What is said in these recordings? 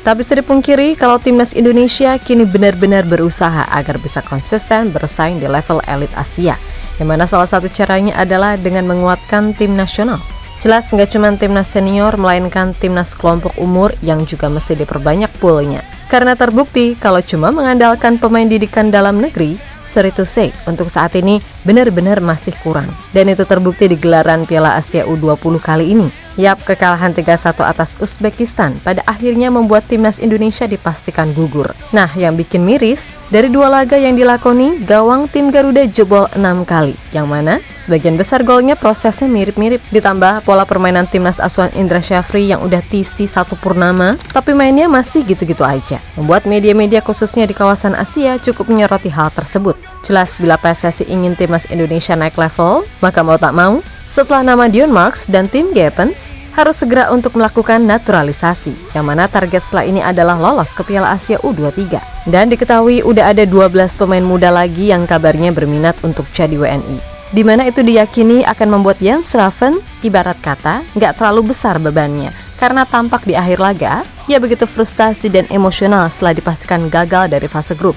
Tak bisa dipungkiri kalau timnas Indonesia kini benar-benar berusaha agar bisa konsisten bersaing di level elit Asia, yang mana salah satu caranya adalah dengan menguatkan tim nasional. Jelas nggak cuma timnas senior, melainkan timnas kelompok umur yang juga mesti diperbanyak poolnya. Karena terbukti kalau cuma mengandalkan pemain didikan dalam negeri, sorry to say, untuk saat ini benar-benar masih kurang. Dan itu terbukti di gelaran Piala Asia U20 kali ini. Yap, kekalahan 3-1 atas Uzbekistan pada akhirnya membuat timnas Indonesia dipastikan gugur. Nah, yang bikin miris, dari 2 laga yang dilakoni, gawang tim Garuda jebol 6 kali. Yang mana, sebagian besar golnya prosesnya mirip-mirip. Ditambah pola permainan timnas asuhan Indra Syafri yang udah TC 1 purnama, tapi mainnya masih gitu-gitu aja. Membuat media-media khususnya di kawasan Asia cukup menyoroti hal tersebut. Jelas bila PSSI ingin timnas Indonesia naik level, maka mau tak mau, setelah nama Dion Marks dan tim Gepens, harus segera untuk melakukan naturalisasi, yang mana target setelah ini adalah lolos ke Piala Asia U23. Dan diketahui udah ada 12 pemain muda lagi yang kabarnya berminat untuk jadi WNI. Di mana itu diyakini akan membuat Jens Schraven, ibarat kata, nggak terlalu besar bebannya. Karena tampak di akhir laga, ia begitu frustasi dan emosional setelah dipastikan gagal dari fase grup.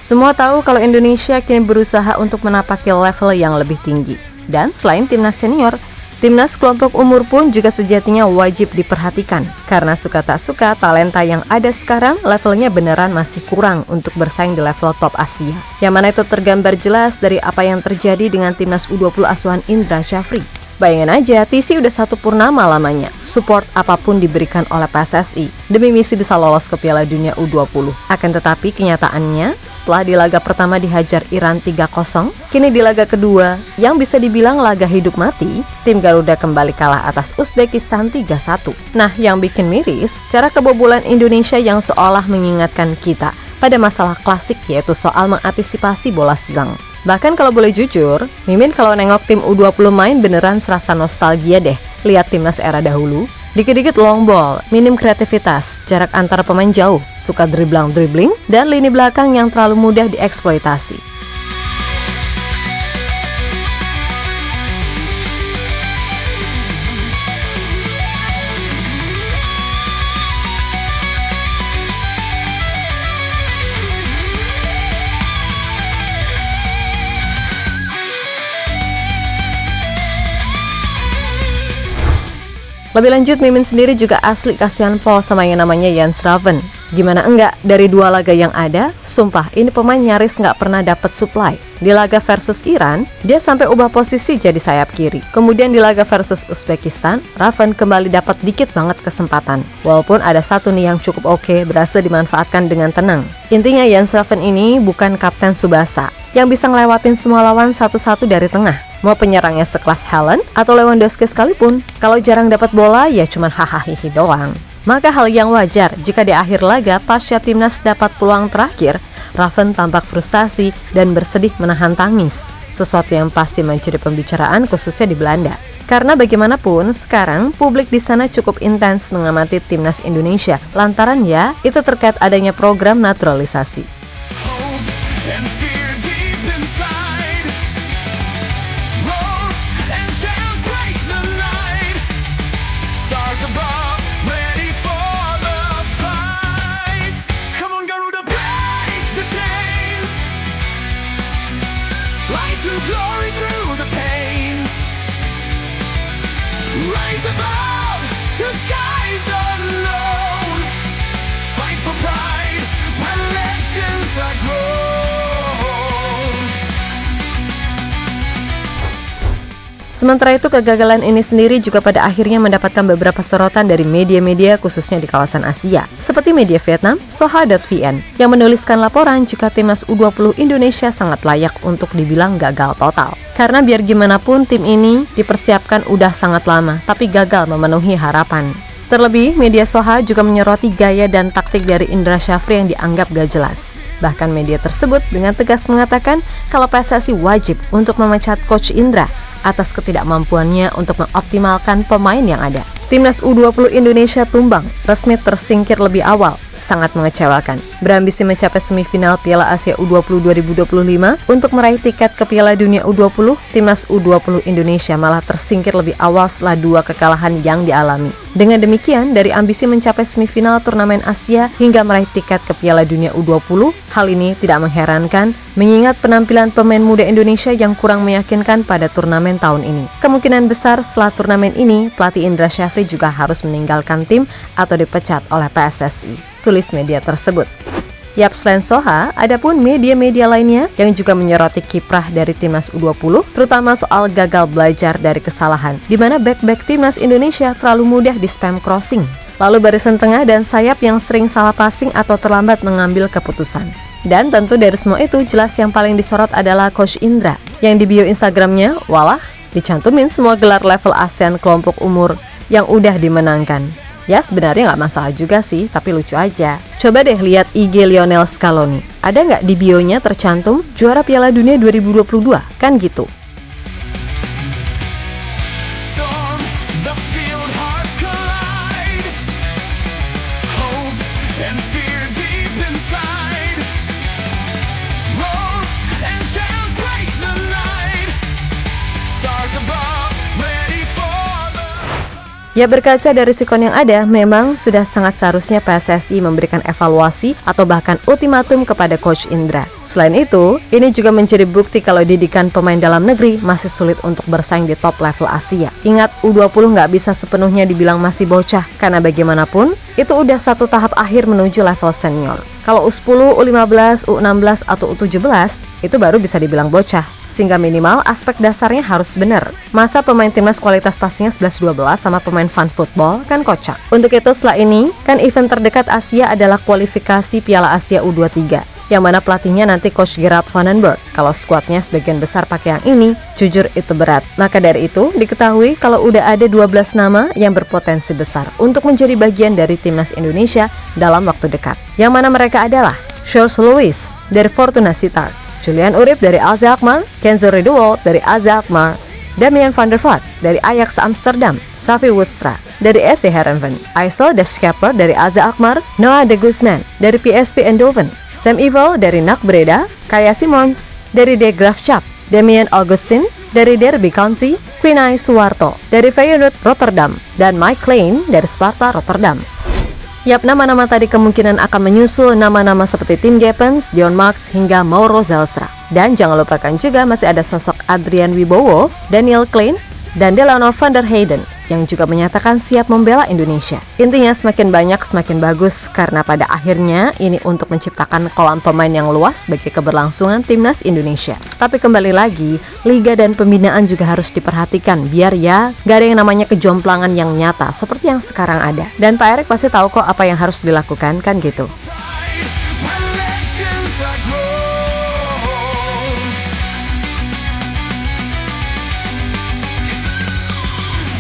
Semua tahu kalau Indonesia kini berusaha untuk menapaki level yang lebih tinggi. Dan selain timnas senior, timnas kelompok umur pun juga sejatinya wajib diperhatikan. Karena suka tak suka, talenta yang ada sekarang levelnya beneran masih kurang untuk bersaing di level top Asia. Yang mana itu tergambar jelas dari apa yang terjadi dengan timnas U20 asuhan Indra Syafri. Bayangin aja, TC udah 1 purnama lamanya. Support apapun diberikan oleh PSSI demi misi bisa lolos ke Piala Dunia U20. Akan tetapi kenyataannya, setelah di laga pertama dihajar Iran 3-0, kini di laga kedua, yang bisa dibilang laga hidup mati, tim Garuda kembali kalah atas Uzbekistan 3-1. Nah, yang bikin miris, cara kebobolan Indonesia yang seolah mengingatkan kita pada masalah klasik, yaitu soal mengantisipasi bola silang. Bahkan kalau boleh jujur, Mimin kalau nengok tim U20 main beneran serasa nostalgia deh. Lihat timnas era dahulu, dikit-dikit long ball, minim kreativitas, jarak antar pemain jauh, suka dribbling, dan lini belakang yang terlalu mudah dieksploitasi. Lebih lanjut, Mimin sendiri juga asli kasihan pol sama yang namanya Jens Schraven. Gimana enggak, dari 2 laga yang ada, sumpah ini pemain nyaris nggak pernah dapat supply. Di laga versus Iran, dia sampai ubah posisi jadi sayap kiri. Kemudian di laga versus Uzbekistan, Schraven kembali dapat dikit banget kesempatan. Walaupun ada satu nih yang cukup oke, berhasil dimanfaatkan dengan tenang. Intinya Jens Schraven ini bukan Kapten Tsubasa, yang bisa ngelewatin semua lawan satu-satu dari tengah. Mau penyerangnya sekelas Haaland atau Lewandowski sekalipun, kalau jarang dapat bola ya cuman hahaha doang. Maka hal yang wajar jika di akhir laga pasca timnas dapat peluang terakhir, Schraven tampak frustasi dan bersedih menahan tangis. Sesuatu yang pasti menjadi pembicaraan khususnya di Belanda. Karena bagaimanapun sekarang publik di sana cukup intens mengamati timnas Indonesia, lantaran ya itu terkait adanya program naturalisasi. Rise above to skies unknown. Fight for pride when legends are grown. Sementara itu, kegagalan ini sendiri juga pada akhirnya mendapatkan beberapa sorotan dari media-media khususnya di kawasan Asia. Seperti media Vietnam, Soha.vn, yang menuliskan laporan jika timnas U20 Indonesia sangat layak untuk dibilang gagal total. Karena biar gimana pun tim ini dipersiapkan udah sangat lama, tapi gagal memenuhi harapan. Terlebih, media Soha juga menyoroti gaya dan taktik dari Indra Syafri yang dianggap gak jelas. Bahkan media tersebut dengan tegas mengatakan kalau PSSI wajib untuk memecat Coach Indra atas ketidakmampuannya untuk mengoptimalkan pemain yang ada. Timnas U20 Indonesia tumbang, resmi tersingkir lebih awal. Sangat mengecewakan. Berambisi mencapai semifinal Piala Asia U20 2025 untuk meraih tiket ke Piala Dunia U20, Timnas U20 Indonesia malah tersingkir lebih awal setelah 2 kekalahan yang dialami. Dengan demikian, dari ambisi mencapai semifinal turnamen Asia hingga meraih tiket ke Piala Dunia U20, hal ini tidak mengherankan mengingat penampilan pemain muda Indonesia yang kurang meyakinkan pada turnamen tahun ini. Kemungkinan besar setelah turnamen ini, pelatih Indra Syafri juga harus meninggalkan tim atau dipecat oleh PSSI. Tulis media tersebut. Yap, selain Soha, ada pun media-media lainnya yang juga menyoroti kiprah dari Timnas U20, terutama soal gagal belajar dari kesalahan, di mana bek-bek Timnas Indonesia terlalu mudah di spam crossing. Lalu barisan tengah dan sayap yang sering salah passing atau terlambat mengambil keputusan. Dan tentu dari semua itu, jelas yang paling disorot adalah Coach Indra, yang di bio Instagramnya, walah, dicantumin semua gelar level ASEAN kelompok umur yang udah dimenangkan. Ya sebenarnya nggak masalah juga sih, tapi lucu aja. Coba deh lihat IG Lionel Scaloni. Ada nggak di bionya tercantum juara Piala Dunia 2022? Kan gitu. Storm, the field hearts collide. Hope and fear deep inside. Rose and shadows break the night. Stars above, ready for the... Ya berkaca dari sikon yang ada, memang sudah sangat seharusnya PSSI memberikan evaluasi atau bahkan ultimatum kepada Coach Indra. Selain itu, ini juga menjadi bukti kalau didikan pemain dalam negeri masih sulit untuk bersaing di top level Asia. Ingat, U20 nggak bisa sepenuhnya dibilang masih bocah, karena bagaimanapun, itu udah satu tahap akhir menuju level senior. Kalau U10, U15, U16, atau U17, itu baru bisa dibilang bocah. Sehingga minimal aspek dasarnya harus benar. Masa pemain timnas kualitas passingnya 11-12 sama pemain fun football kan kocak. Untuk itu setelah ini, kan event terdekat Asia adalah kualifikasi Piala Asia U23, yang mana pelatihnya nanti Coach Gerard Vandenberg. Kalau skuadnya sebagian besar pakai yang ini, jujur itu berat. Maka dari itu, diketahui kalau udah ada 12 nama yang berpotensi besar untuk menjadi bagian dari timnas Indonesia dalam waktu dekat. Yang mana mereka adalah George Lewis dari Fortuna Sittard, Julian Urip dari AZ Alkmaar, Kenzo Redewold dari AZ Alkmaar, Damian van der Vaart dari Ajax Amsterdam, Safi Woestra dari SC Heerenveen, Aysel De Schepper dari AZ Alkmaar, Noah de Guzman dari PSV Eindhoven, Sam Ivel dari NAC Breda, Kaya Simons dari De Graafschap, Damian Augustin dari Derby County, Quinay Suwarto dari Feyenoord Rotterdam, dan Mike Klein dari Sparta Rotterdam. Yap, nama-nama tadi kemungkinan akan menyusul nama-nama seperti Tim Geppens, Dion Marks, hingga Mauro Zelstra. Dan jangan lupakan juga masih ada sosok Adrian Wibowo, Daniel Klein, dan Delano van der Heyden yang juga menyatakan siap membela Indonesia. Intinya semakin banyak semakin bagus, karena pada akhirnya ini untuk menciptakan kolam pemain yang luas bagi keberlangsungan timnas Indonesia. Tapi kembali lagi, liga dan pembinaan juga harus diperhatikan biar ya gak ada yang namanya kejomplangan yang nyata seperti yang sekarang ada. Dan Pak Erik pasti tahu kok apa yang harus dilakukan, kan gitu. When legends are grown.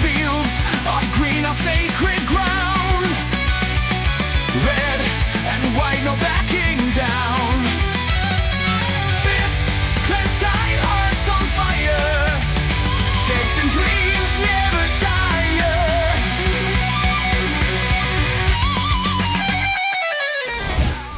Fields of green are sacred ground. Red and white, no backing down. Fists clenched tight, hearts on fire. Chasing dreams never tire.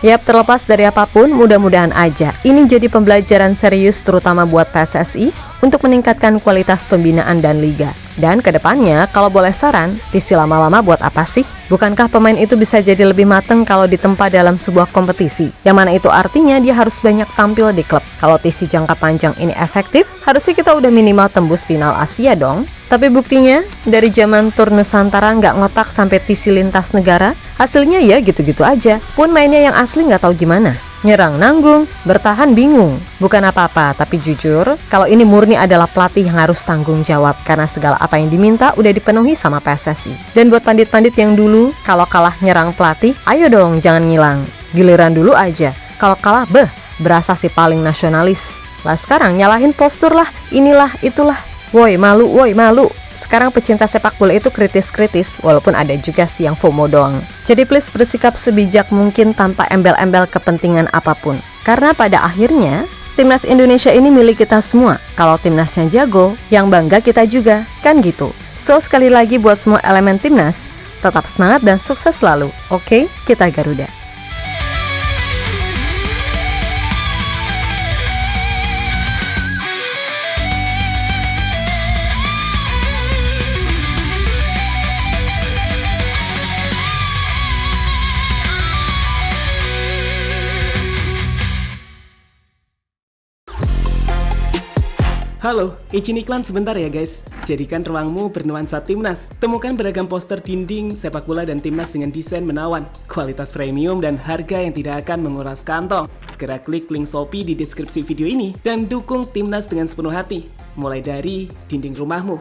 Yap, terlepas dari apapun, mudah-mudahan aja ini jadi pembelajaran serius terutama buat PSSI untuk meningkatkan kualitas pembinaan dan liga. Dan kedepannya, kalau boleh saran, TC lama-lama buat apa sih? Bukankah pemain itu bisa jadi lebih mateng kalau ditempa dalam sebuah kompetisi? Yang mana itu artinya dia harus banyak tampil di klub. Kalau TC jangka panjang ini efektif, harusnya kita udah minimal tembus final Asia dong. Tapi buktinya, dari zaman Tur Nusantara nggak ngotak sampai TC lintas negara, hasilnya ya gitu-gitu aja. Pun mainnya yang asli nggak tahu gimana. Nyerang nanggung, bertahan bingung. Bukan apa-apa, tapi jujur, kalau ini murni adalah pelatih yang harus tanggung jawab karena segala apa yang diminta udah dipenuhi sama PSSI. Dan buat pandit-pandit yang dulu, kalau kalah nyerang pelatih, ayo dong jangan ngilang. Giliran dulu aja. Kalau kalah, berasa si paling nasionalis. Lah sekarang nyalahin postur lah, inilah, itulah. Woi malu. Sekarang pecinta sepak bola itu kritis-kritis, walaupun ada juga sih yang FOMO doang. Jadi please bersikap sebijak mungkin tanpa embel-embel kepentingan apapun. Karena pada akhirnya, timnas Indonesia ini milik kita semua. Kalau timnasnya jago, yang bangga kita juga, kan gitu. So sekali lagi buat semua elemen timnas, tetap semangat dan sukses selalu. Oke, kita Garuda. Halo, izin iklan sebentar ya guys. Jadikan ruangmu bernuansa timnas. Temukan beragam poster dinding, sepak bola dan timnas dengan desain menawan, kualitas premium dan harga yang tidak akan menguras kantong. Segera klik link Shopee di deskripsi video ini dan dukung timnas dengan sepenuh hati. Mulai dari dinding rumahmu.